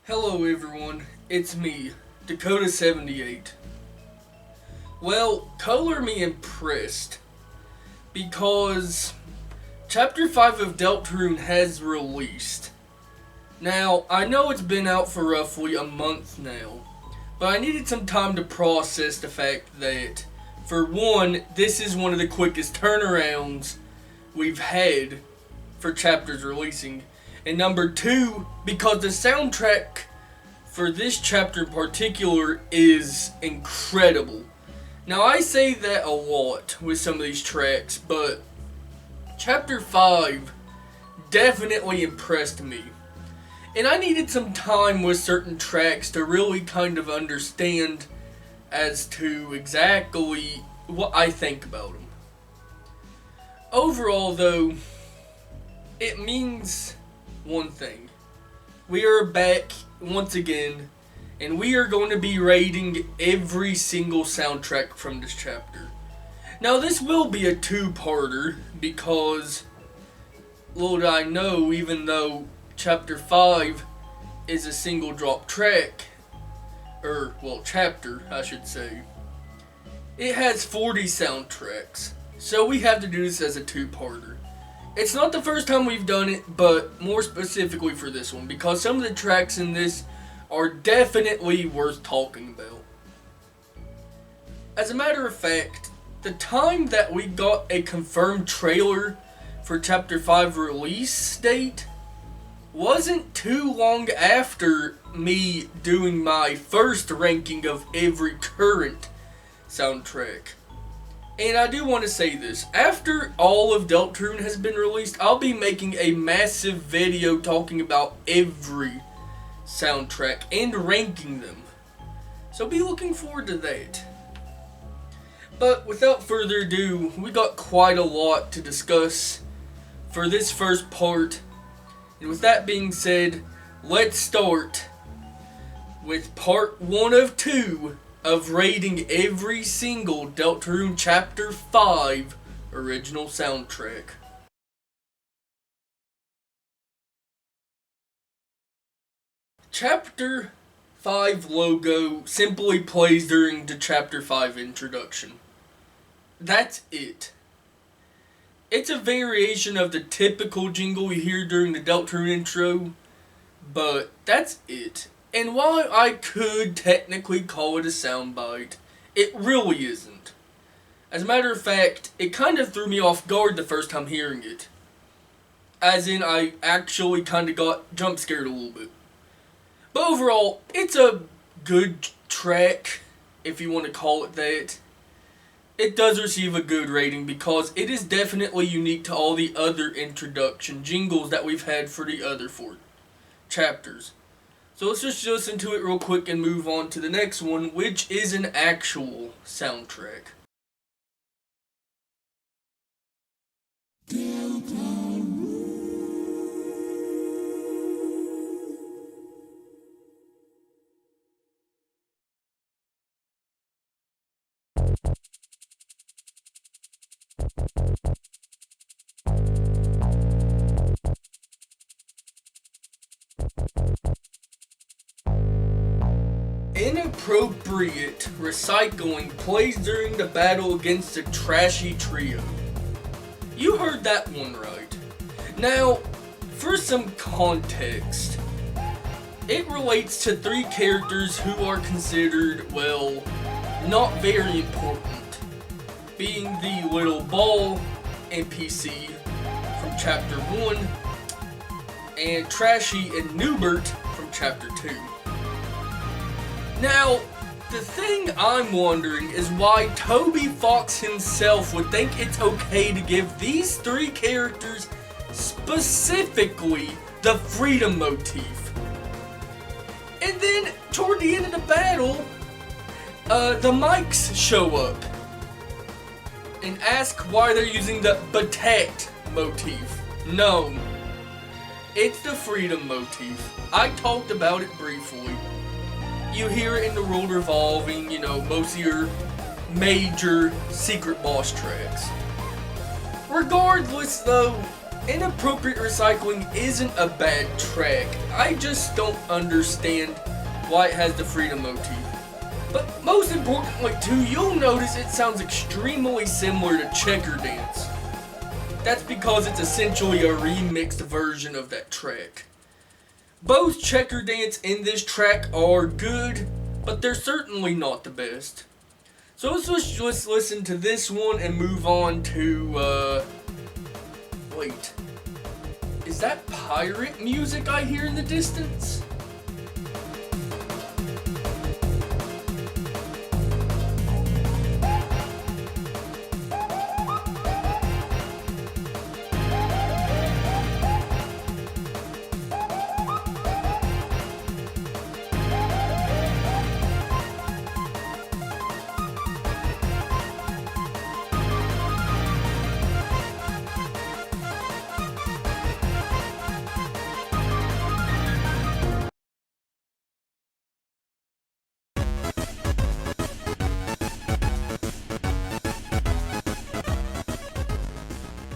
Hello everyone, it's me, Dakota78. Well, color me impressed, because Chapter 5 of Deltarune has released. Now, I know it's been out for roughly a month now, but I needed some time to process the fact that, for one, this is one of the quickest turnarounds we've had for chapters releasing, and number two, because the soundtrack for this chapter in particular is incredible. Now, I say that a lot with some of these tracks, but Chapter 5 definitely impressed me. And I needed some time with certain tracks to really kind of understand as to exactly what I think about them. Overall, though, it means one thing. We are back once again, and we are going to be rating every single soundtrack from this chapter. Now, this will be a two-parter, because, little did I know, even though Chapter 5 is a single drop track, chapter, I should say, it has 40 soundtracks, so we have to do this as a two-parter. It's not the first time we've done it, but more specifically for this one, because some of the tracks in this are definitely worth talking about. As a matter of fact, the time that we got a confirmed trailer for Chapter 5 release date wasn't too long after me doing my first ranking of every current soundtrack. And I do want to say this, after all of Deltarune has been released, I'll be making a massive video talking about every soundtrack and ranking them. So be looking forward to that. But without further ado, we got quite a lot to discuss for this first part. And with that being said, let's start with part 1 of 2 of rating every single Deltarune Chapter 5 original soundtrack. Chapter 5 logo simply plays during the Chapter 5 introduction. That's it. It's a variation of the typical jingle you hear during the Deltarune intro, but that's it. And while I could technically call it a soundbite, it really isn't. As a matter of fact, it kind of threw me off guard the first time hearing it. As in, I actually kind of got jump scared a little bit. But overall, it's a good track, if you want to call it that. It does receive a good rating because it is definitely unique to all the other introduction jingles that we've had for the other 4 chapters. So let's just listen to it real quick and move on to the next one, which is an actual soundtrack. Inappropriate recycling plays during the battle against the trashy trio. You heard that one right. Now, for some context, it relates to 3 characters who are considered, well, not very important, being the Little Ball NPC from Chapter 1, and Trashy and Newbert from Chapter 2. Now, the thing I'm wondering is why Toby Fox himself would think it's okay to give these 3 characters specifically the freedom motif. And then, toward the end of the battle, the mics show up and ask why they're using the Batet motif. No, it's the freedom motif. I talked about it briefly. You hear it in the World Revolving, most of your major secret boss tracks. Regardless, though, Inappropriate Recycling isn't a bad track. I just don't understand why it has the freedom motif. But most importantly too, you'll notice it sounds extremely similar to Checker Dance. That's because it's essentially a remixed version of that track. Both Checker Dance and this track are good, but they're certainly not the best. So let's just listen to this one and move on to, wait. Is that pirate music I hear in the distance?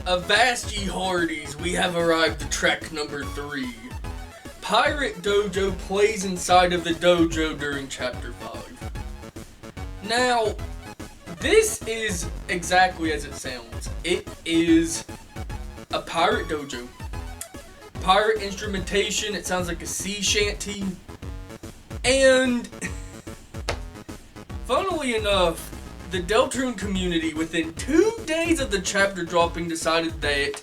Avast ye hearties, we have arrived at track number 3. Pirate Dojo plays inside of the dojo during chapter 5. Now, this is exactly as it sounds. It is a pirate dojo. Pirate instrumentation, it sounds like a sea shanty. And, funnily enough, the Deltarune community, within 2 days of the chapter dropping, decided that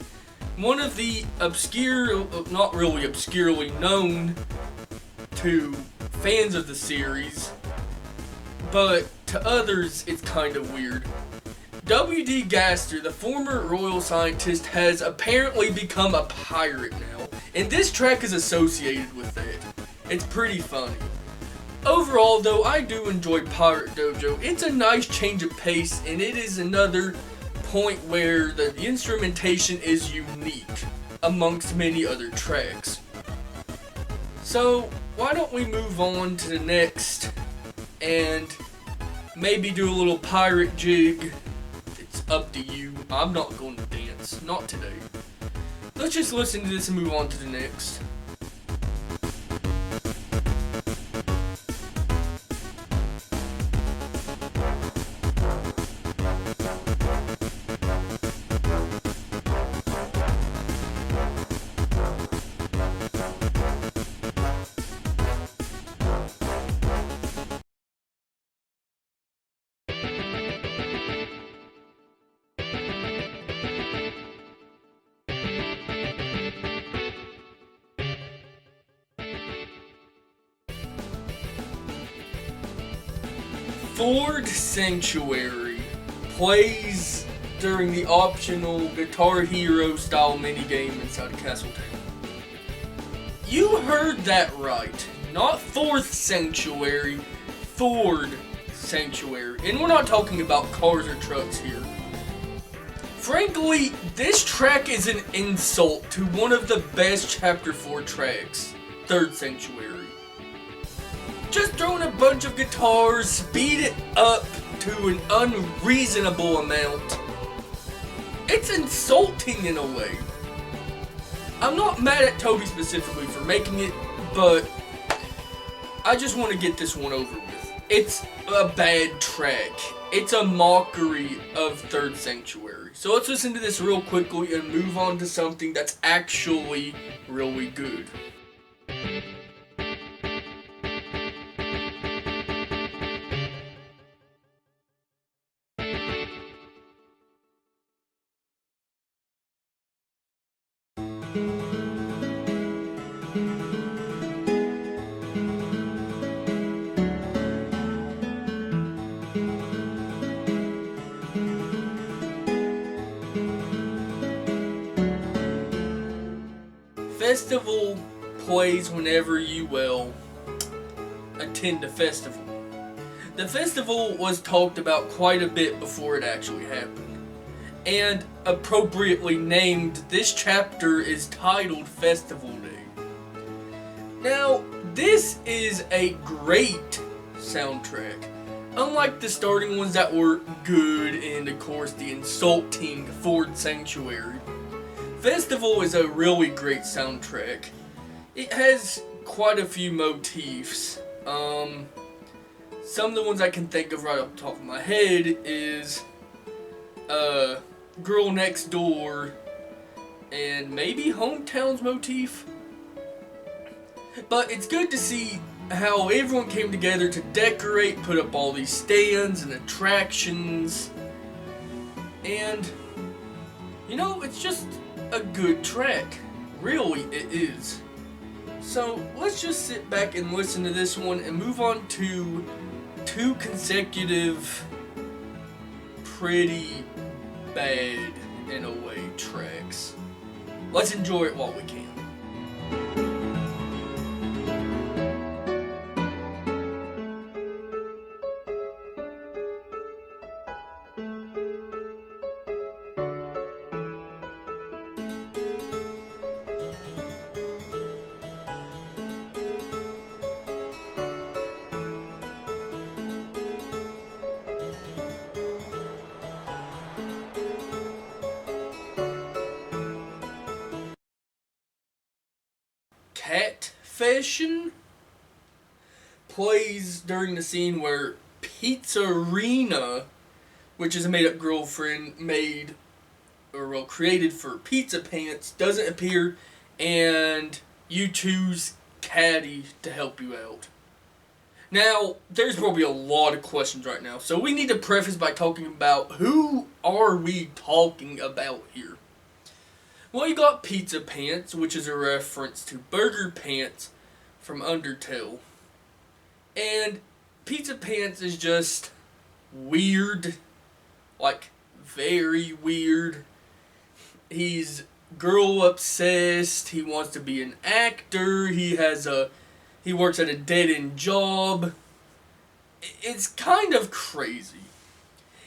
one of the obscure, not really obscurely known to fans of the series, but to others it's kind of weird. W.D. Gaster, the former royal scientist, has apparently become a pirate now, and this track is associated with that. It's pretty funny. Overall, though, I do enjoy Pirate Dojo. It's a nice change of pace, and it is another point where the instrumentation is unique amongst many other tracks. So, why don't we move on to the next and maybe do a little pirate jig? It's up to you. I'm not going to dance. Not today. Let's just listen to this and move on to the next. Ford Sanctuary plays during the optional Guitar Hero style minigame inside of Castletown. You heard that right. Not Fourth Sanctuary, Ford Sanctuary. And we're not talking about cars or trucks here. Frankly, this track is an insult to one of the best Chapter 4 tracks, Third Sanctuary. Just throwing a bunch of guitars, speed it up to an unreasonable amount. It's insulting in a way. I'm not mad at Toby specifically for making it, but I just want to get this one over with. It's a bad track. It's a mockery of Third Sanctuary. So let's listen to this real quickly and move on to something that's actually really good. Festival plays whenever you will attend a festival. The festival was talked about quite a bit before it actually happened, and appropriately named, this chapter is titled Festival Day. Now, this is a great soundtrack. Unlike the starting ones that were good and of course the insulting Ford Sanctuary, Festival is a really great soundtrack. It has quite a few motifs. Some of the ones I can think of right off the top of my head is Girl Next Door and maybe Hometown's motif. But it's good to see how everyone came together to decorate, put up all these stands and attractions. And, you know, it's just a good track. Really, it is. So, let's just sit back and listen to this one and move on to 2 consecutive, pretty bad, in a way, tracks. Let's enjoy it while we can. Catfession plays during the scene where Pizzarina, which is a made-up girlfriend created for Pizza Pants, doesn't appear, and you choose Caddy to help you out. Now, there's probably a lot of questions right now, so we need to preface by talking about who are we talking about here. Well, you got Pizza Pants, which is a reference to Burger Pants from Undertale. And Pizza Pants is just weird. Like, very weird. He's girl obsessed. He wants to be an actor. He works at a dead-end job. It's kind of crazy.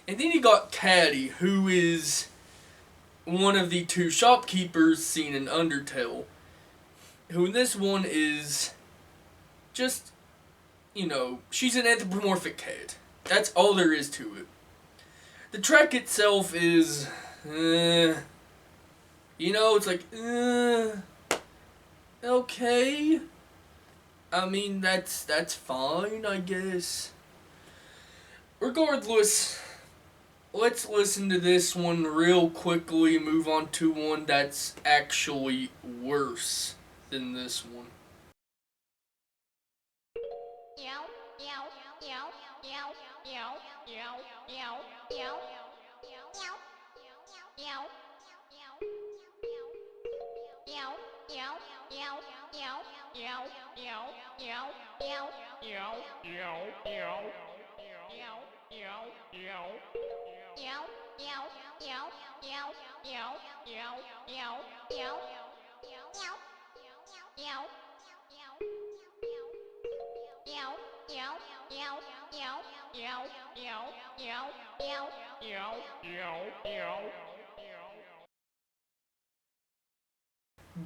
And then you got Caddy, who is one of the 2 shopkeepers seen in Undertale, who in this one is just, you know, she's an anthropomorphic cat. That's all there is to it. The track itself is, you know, it's like, okay. I mean, that's fine, I guess. Regardless, let's listen to this one real quickly and move on to one that's actually worse than this one.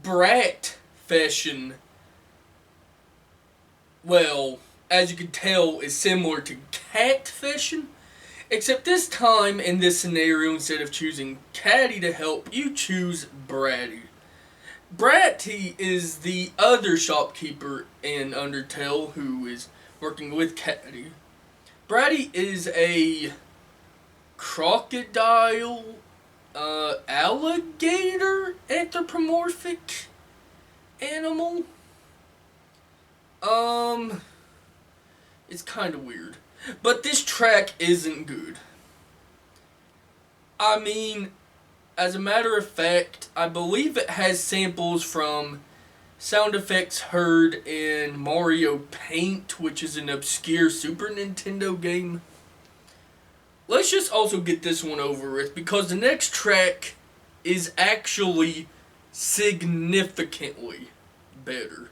Bratfession, well, as you can tell, is similar to Catfession, except this time in this scenario, instead of choosing Caddy to help, you choose Bratty. Bratty is the other shopkeeper in Undertale who is working with Caddy. Bratty is a crocodile, alligator anthropomorphic animal. It's kind of weird. But this track isn't good. I mean, as a matter of fact, I believe it has samples from sound effects heard in Mario Paint, which is an obscure Super Nintendo game. Let's just also get this one over with, because the next track is actually significantly better.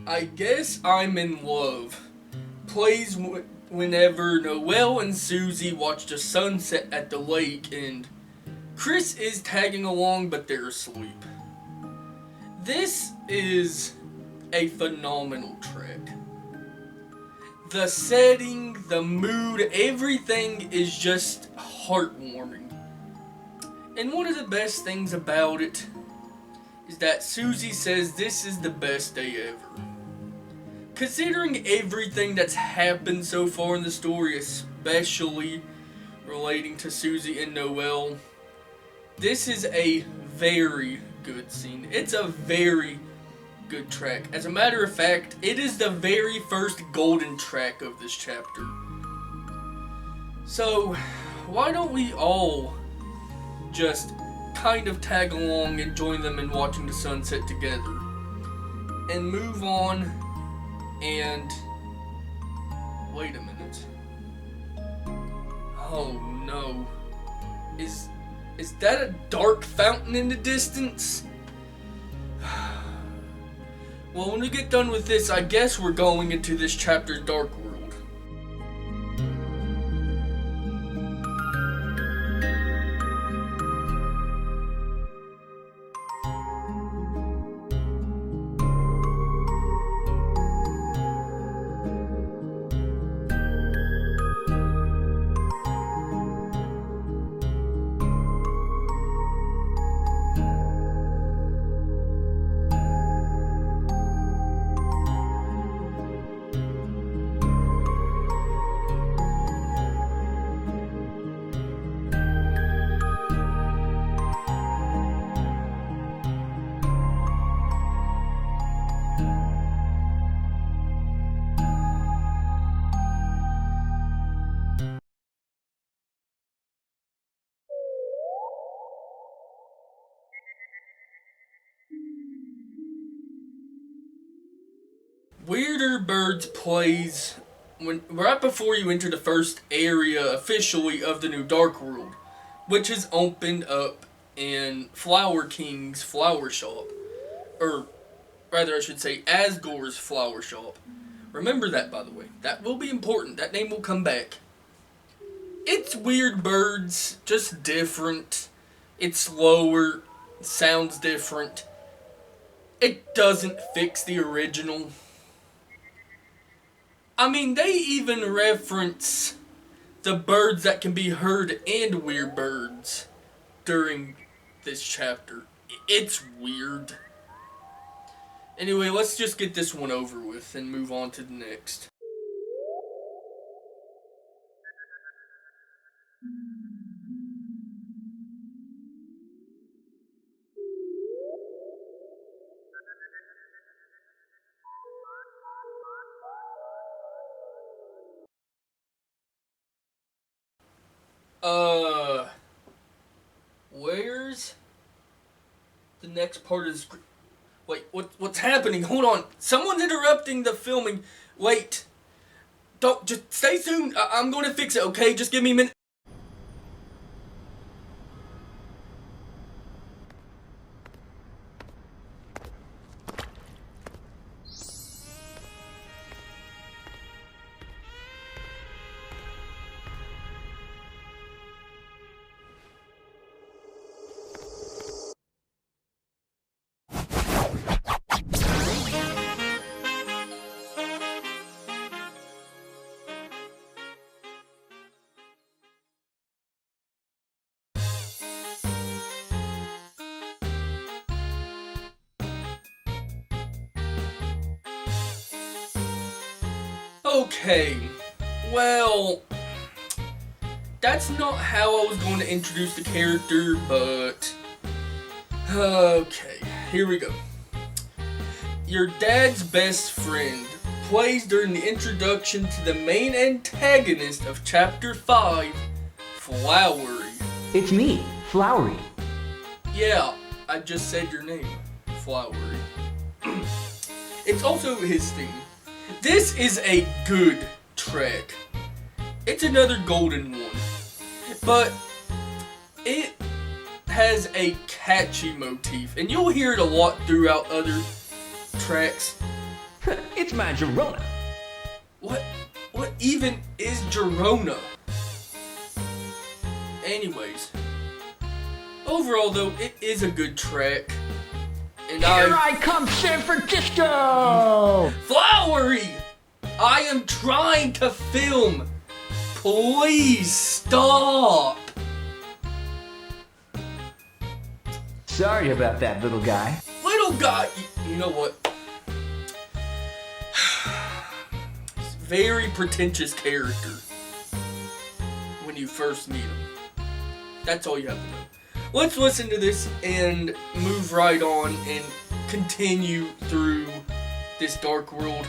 I Guess I'm in Love plays whenever Noelle and Susie watch the sunset at the lake and Chris is tagging along but they're asleep. This is a phenomenal track. The setting, the mood, everything is just heartwarming. And one of the best things about it is that Susie says this is the best day ever. Considering everything that's happened so far in the story, especially relating to Susie and Noelle, this is a very good scene. It's a very good track. As a matter of fact, it is the very first golden track of this chapter. So, why don't we all just kind of tag along and join them in watching the sunset together and move on and wait a minute. Oh no. Is that a dark fountain in the distance? Well, when we get done with this, I guess we're going into this chapter's dark world. Weirder Birds plays right before you enter the first area officially of the new Dark World, which is opened up in Flower King's flower shop. Or rather, I should say, Asgore's flower shop. Remember that, by the way. That will be important. That name will come back. It's Weird Birds, just different. It's slower, sounds different. It doesn't fix the original. I mean, they even reference the birds that can be heard and Weird Birds during this chapter. It's weird. Anyway, let's just get this one over with and move on to the next. Where's the next part is... Wait, what's happening? Hold on. Someone's interrupting the filming. Wait. Don't, just stay soon. I'm going to fix it, okay? Just give me a minute. Okay, well, that's not how I was going to introduce the character, but okay, here we go. Your dad's best friend plays during the introduction to the main antagonist of Chapter 5, Flowery. It's me, Flowery. Yeah, I just said your name, Flowery. It's also his theme. This is a good track. It's another golden one. But it has a catchy motif. And you'll hear it a lot throughout other tracks. It's my Girona. What even is Girona? Anyways, overall though, it is a good track. And Here I come, San Francisco! Flowery! I am trying to film. Please stop. Sorry about that, little guy. Little guy, you know what? Very pretentious character when you first meet him. That's all you have to know. Let's listen to this and move right on and continue through this dark world.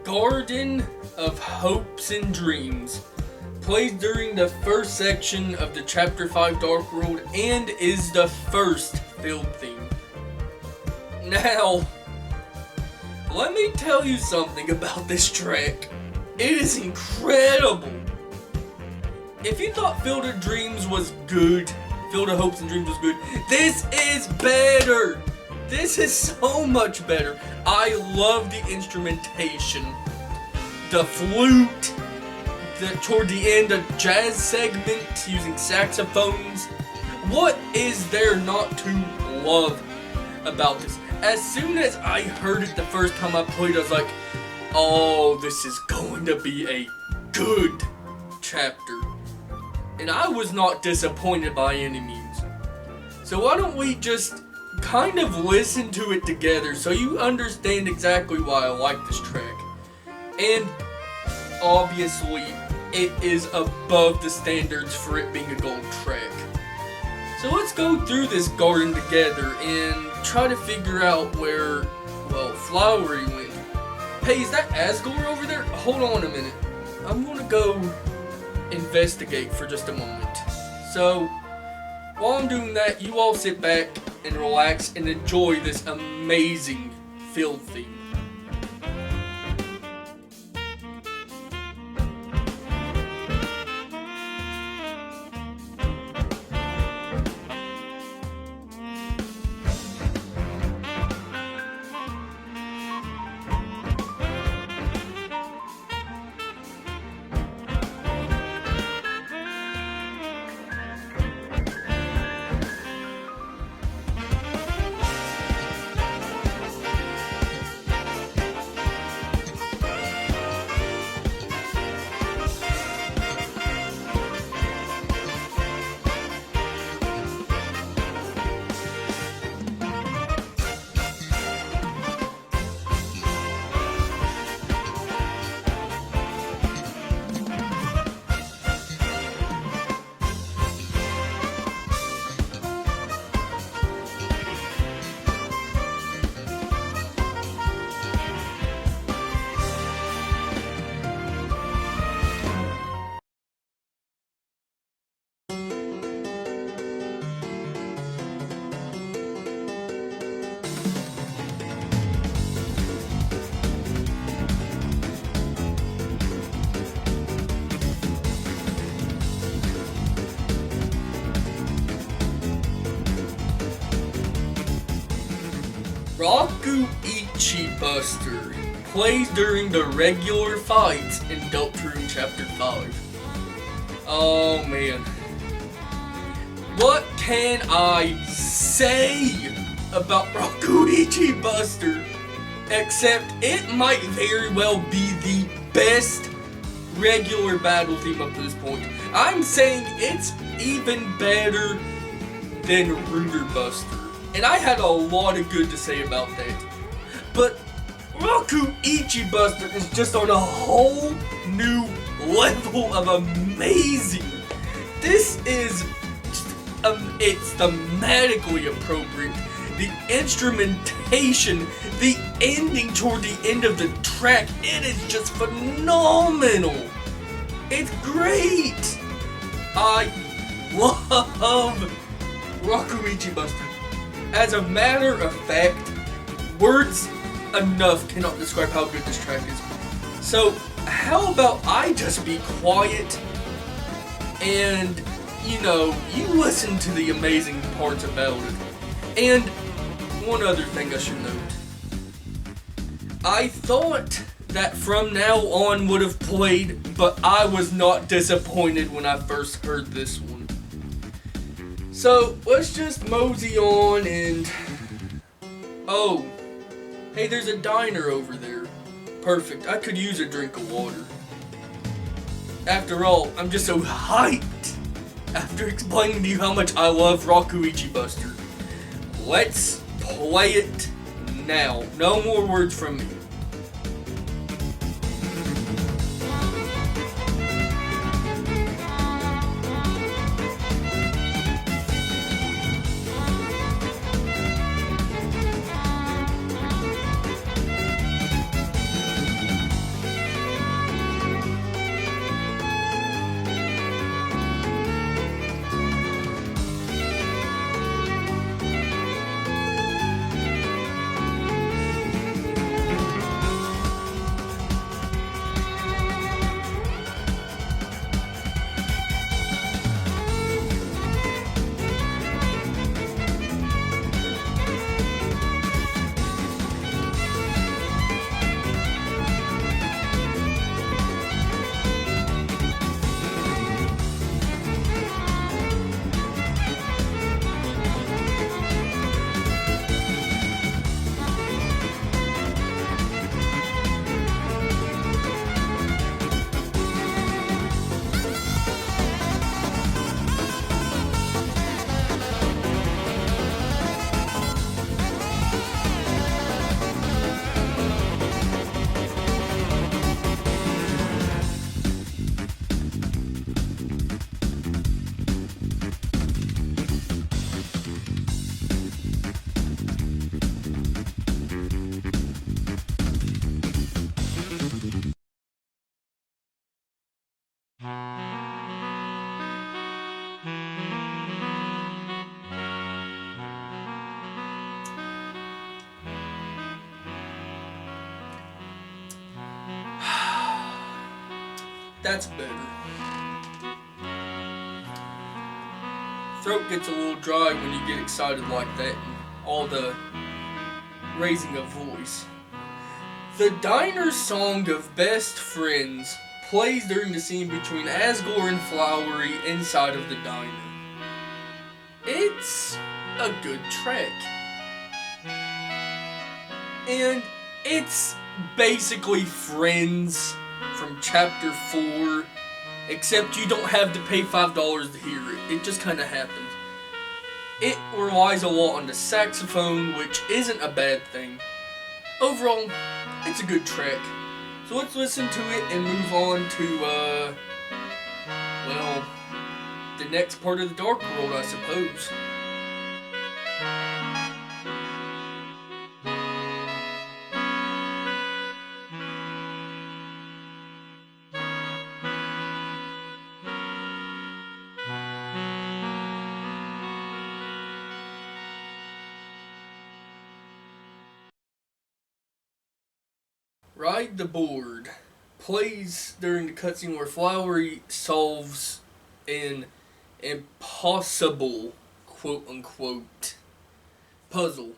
Garden of Hopes and Dreams plays during the first section of the Chapter 5 Dark World and is the first field theme. Now, let me tell you something about this track. It is incredible. If you thought Field of Dreams was good, Field of Hopes and Dreams was good, this is better. This is so much better. I love the instrumentation. The flute, toward the end, a jazz segment using saxophones. What is there not to love about this? As soon as I heard it the first time I played, I was like, oh, this is going to be a good chapter. And I was not disappointed by any means. So why don't we just kind of listen to it together so you understand exactly why I like this track. And obviously, it is above the standards for it being a gold track. So let's go through this garden together and try to figure out where, well, Flowery went. Hey, is that Asgore over there? Hold on a minute. I'm gonna go investigate for just a moment. So, while I'm doing that, you all sit back and relax and enjoy this amazing field theme. Rakuichi Buster plays during the regular fights in Deltarune Chapter 5. Oh man. What can I say about Rakuichi Buster? Except it might very well be the best regular battle theme up to this point. I'm saying it's even better than Rooter Buster. And I had a lot of good to say about that. But Rakuichi Buster is just on a whole new level of amazing. This is just, it's thematically appropriate. The instrumentation, the ending toward the end of the track, it is just phenomenal. It's great. I love Rakuichi Buster. As a matter of fact, words enough cannot describe how good this track is. So, how about I just be quiet and, you listen to the amazing parts about it. And one other thing I should note. I thought that From Now On would have played, but I was not disappointed when I first heard this one. So, let's just mosey on and... Oh, hey, there's a diner over there. Perfect, I could use a drink of water. After all, I'm just so hyped after explaining to you how much I love Rakuichi Buster. Let's play it now. No more words from me. That's better. Throat gets a little dry when you get excited like that and all the raising of voice. The diner song of Best Friends plays during the scene between Asgore and Flowery inside of the diner. It's a good track. And it's basically Friends from Chapter 4, except you don't have to pay $5 to hear it. It just kind of happens. It relies a lot on the saxophone, which isn't a bad thing. Overall, it's a good track. So let's listen to it and move on to, the next part of the Dark World, I suppose. Ride the Board plays during the cutscene where Flowery solves an impossible, quote-unquote, puzzle.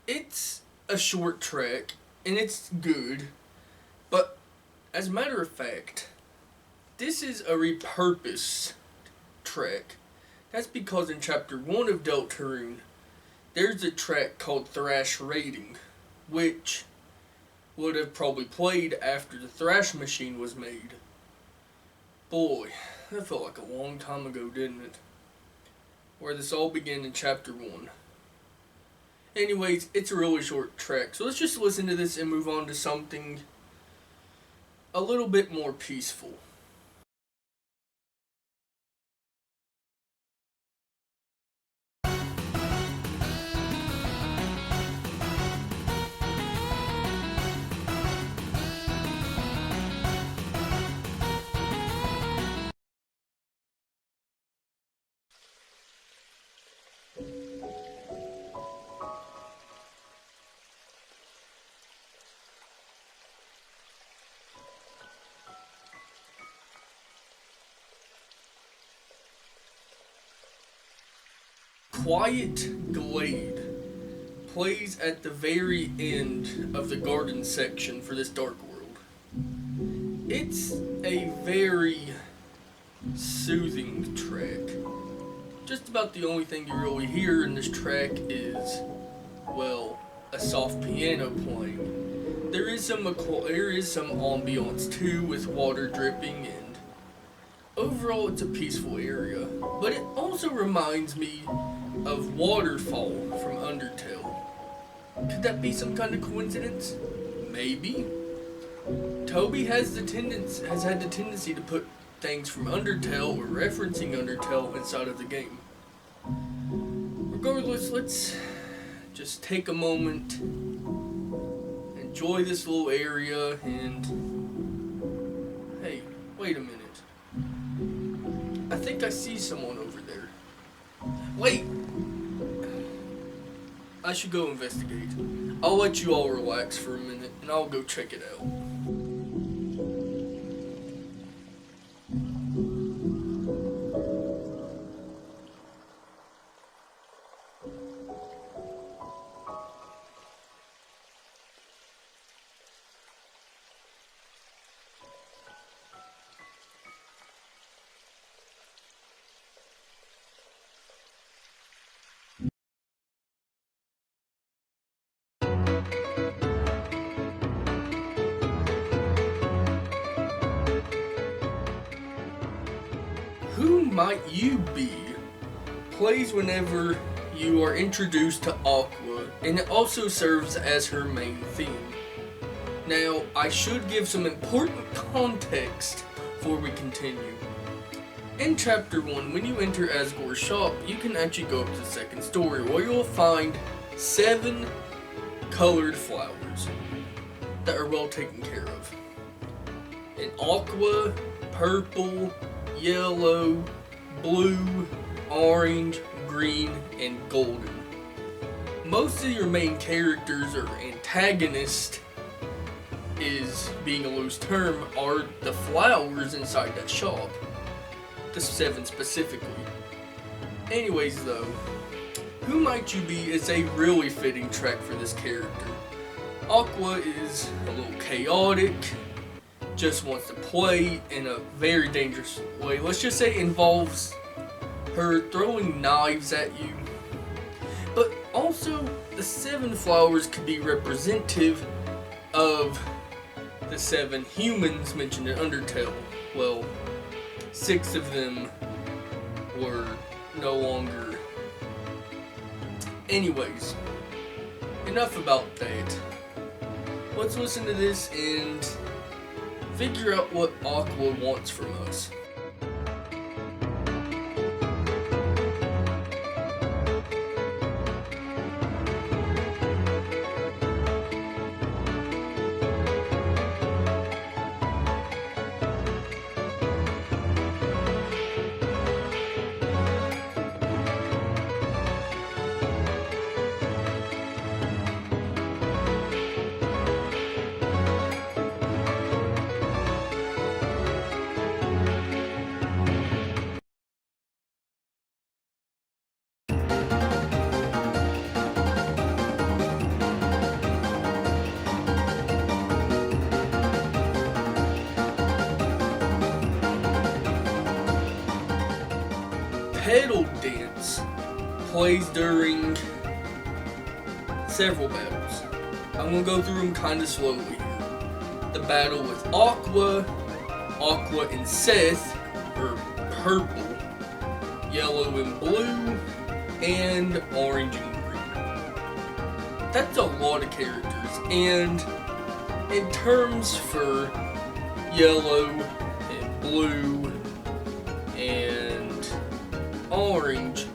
It's a short track, and it's good, but as a matter of fact, this is a repurposed track. That's because in Chapter 1 of Deltarune, there's a track called Thrash Rating, which would have probably played after the Thrash Machine was made. Boy, That felt like a long time ago, didn't it? Where this all began in chapter 1. Anyways, it's a really short track, so let's just listen to this and move on to something a little bit more peaceful. Quiet Glade plays at the very end of the garden section for this Dark World. It's a very soothing track. Just about the only thing you really hear in this track is, well, a soft piano playing. There is some ambiance too, with water dripping, and overall it's a peaceful area. But it also reminds me of Waterfall from Undertale. Could that be some kind of coincidence? Maybe. Toby has had the tendency to put things from Undertale or referencing Undertale inside of the game. Regardless, let's just take a moment, enjoy this little area, and hey, wait a minute. I think I see someone over there. Wait! I should go investigate. I'll let you all relax for a minute, and I'll go check it out. Who Might You Be plays whenever you are introduced to Aqua, and it also serves as her main theme. Now, I should give some important context before we continue. In chapter 1, when you enter Asgore's shop, you can actually go up to the second story, where you'll find 7 colored flowers that are well taken care of. In aqua, purple, yellow, blue, orange, green, and golden. Most of your main characters or antagonists, is being a loose term, are the flowers inside that shop. The 7 specifically. Anyways though, Who Might You Be is a really fitting track for this character. Aqua is a little chaotic, just wants to play in a very dangerous way. Let's just say it involves her throwing knives at you. But also, the 7 flowers could be representative of the 7 humans mentioned in Undertale. Well, 6 of them were no longer. Anyways, enough about that. Let's listen to this and figure out what Aqua wants from us. Petal dance plays during several battles. I'm going to go through them kind of slowly here. The battle with Aqua and Seth, or purple, yellow and blue, and orange and green. That's a lot of characters, and in terms for yellow and blue and orange,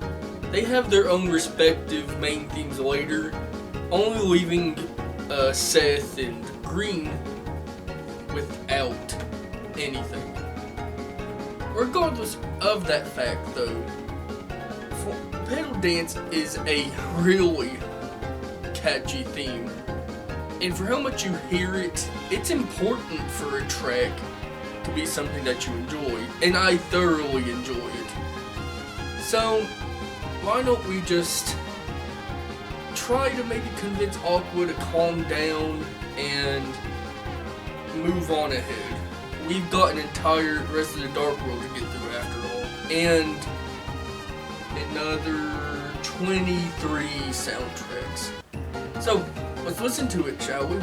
they have their own respective main themes later, only leaving Seth and Green without anything. Regardless of that fact though, Petal Dance is a really catchy theme. And for how much you hear it, it's important for a track to be something that you enjoy. And I thoroughly enjoy it. So, why don't we just try to maybe convince Aqua to calm down and move on ahead. We've got an entire rest of the Dark World to get through after all. And another 23 soundtracks. So, let's listen to it, shall we?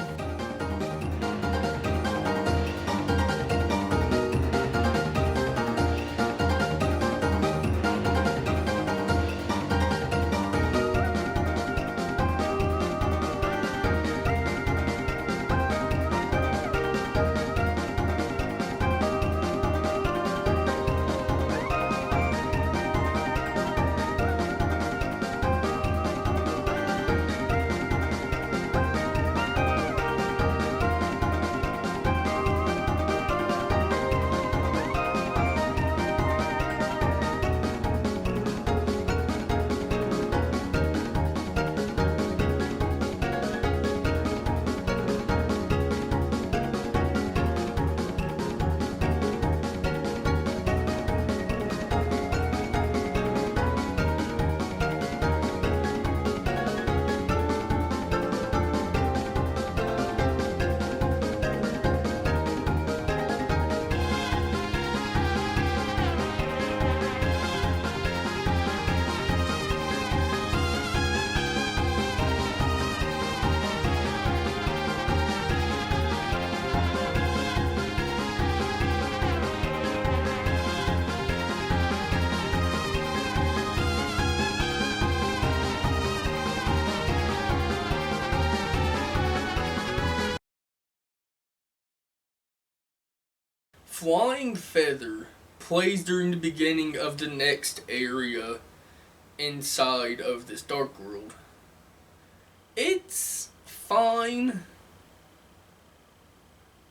Flying Feather plays during the beginning of the next area inside of this Dark World. It's fine.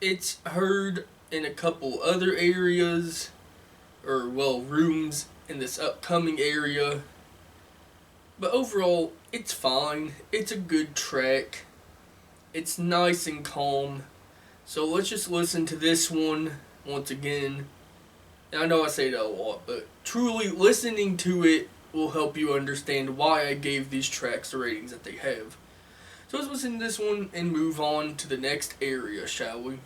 It's heard in a couple other areas, or well, rooms in this upcoming area. But overall, it's fine. It's a good track. It's nice and calm. So let's just listen to this one once again. And I know I say that a lot, but truly listening to it will help you understand why I gave these tracks the ratings that they have. So let's listen to this one and move on to the next area, shall we?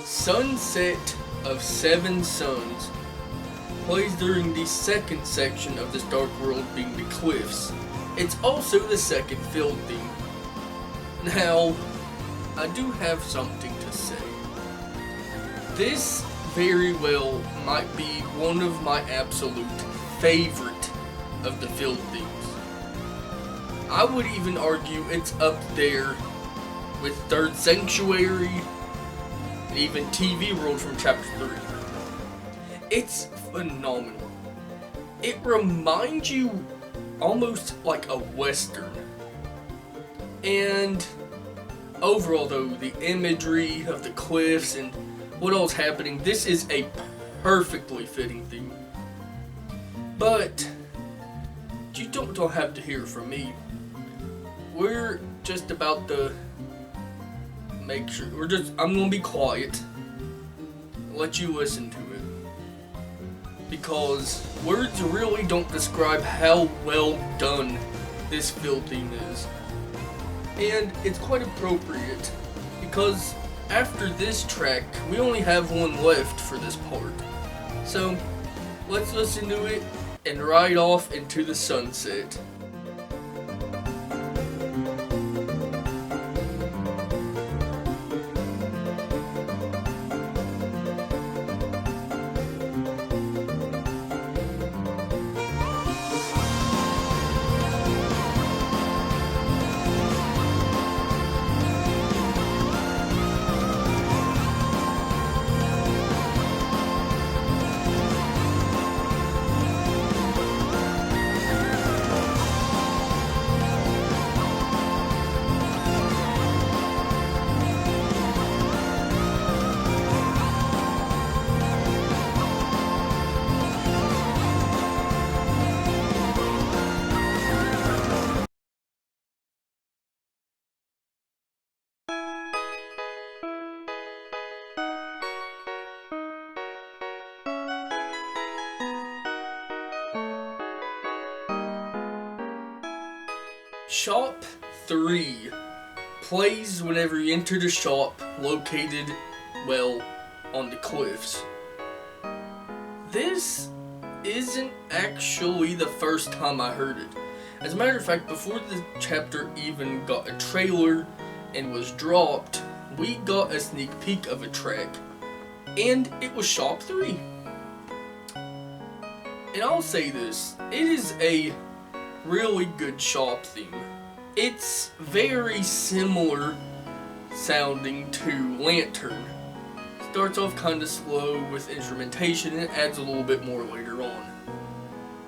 Sunset of Seven Suns plays during the second section of this Dark World, being the Cliffs. It's also the second field theme. Now, I do have something to say. This very well might be one of my absolute favorite of the field themes. I would even argue it's up there with Third Sanctuary, and even TV World from Chapter 3. It's phenomenal. It reminds you almost like a Western. And overall though, the imagery of the cliffs and what all's happening, this is a perfectly fitting theme. But you don't have to hear from me. We're just about to make sure I'm gonna be quiet, let you listen to it, because words really don't describe how well done this field theme is. And it's quite appropriate because after this track we only have one left for this part. So let's listen to it and ride off into the sunset. Shop 3 plays whenever you enter the shop located, well, on the cliffs. This isn't actually the first time I heard it. As a matter of fact, before the chapter even got a trailer and was dropped, we got a sneak peek of a track, and it was Shop 3. And I'll say this, it is a really good shop theme. It's very similar sounding to Lantern. Starts off kind of slow with instrumentation and adds a little bit more later on.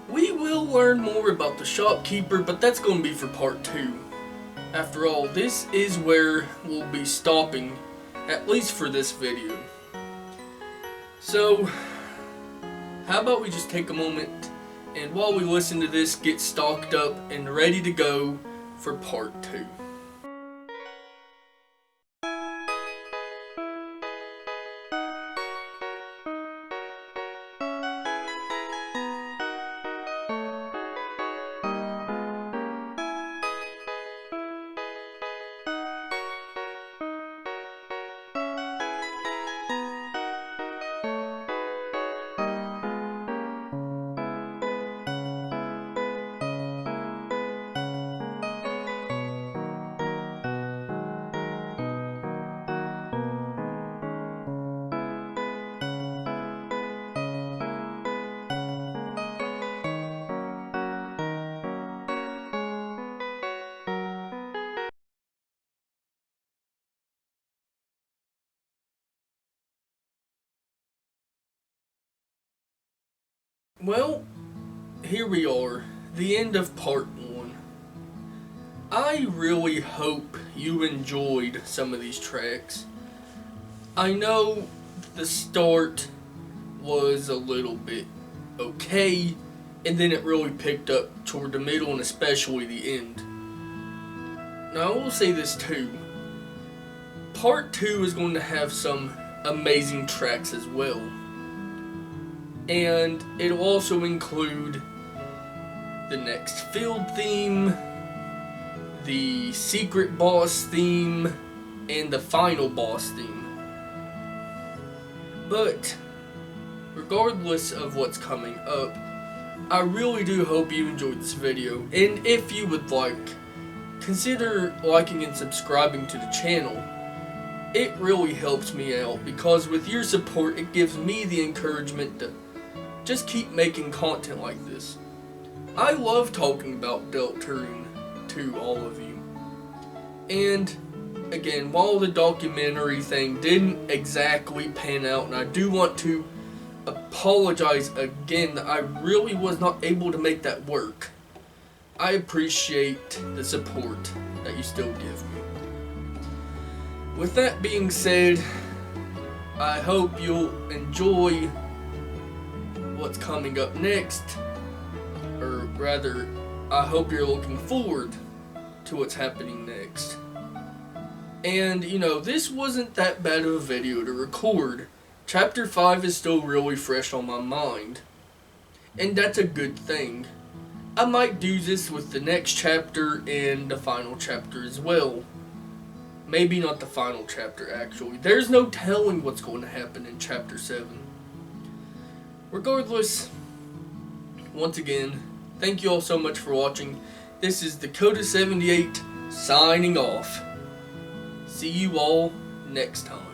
We will learn more about the shopkeeper, but that's going to be for part 2. After all, this is where we'll be stopping, at least for this video. So, how about we just take a moment and while we listen to this, get stocked up and ready to go for part 2. Well, here we are, the end of part 1. I really hope you enjoyed some of these tracks. I know the start was a little bit okay, and then it really picked up toward the middle and especially the end. Now I will say this too, part 2 is going to have some amazing tracks as well. And it'll also include the next field theme, the secret boss theme, and the final boss theme. But regardless of what's coming up, I really do hope you enjoyed this video, and if you would like, consider liking and subscribing to the channel. It really helps me out, because with your support it gives me the encouragement to just keep making content like this. I love talking about Deltarune to all of you. And again, while the documentary thing didn't exactly pan out, and I do want to apologize again that I really was not able to make that work, I appreciate the support that you still give me. With that being said, I hope you'll enjoy what's coming up next. Or rather, I hope you're looking forward to what's happening next. And, this wasn't that bad of a video to record. Chapter 5 is still really fresh on my mind. And that's a good thing. I might do this with the next chapter and the final chapter as well. Maybe not the final chapter, actually. There's no telling what's going to happen in Chapter 7. Regardless, once again, thank you all so much for watching. This is Dakota78 signing off. See you all next time.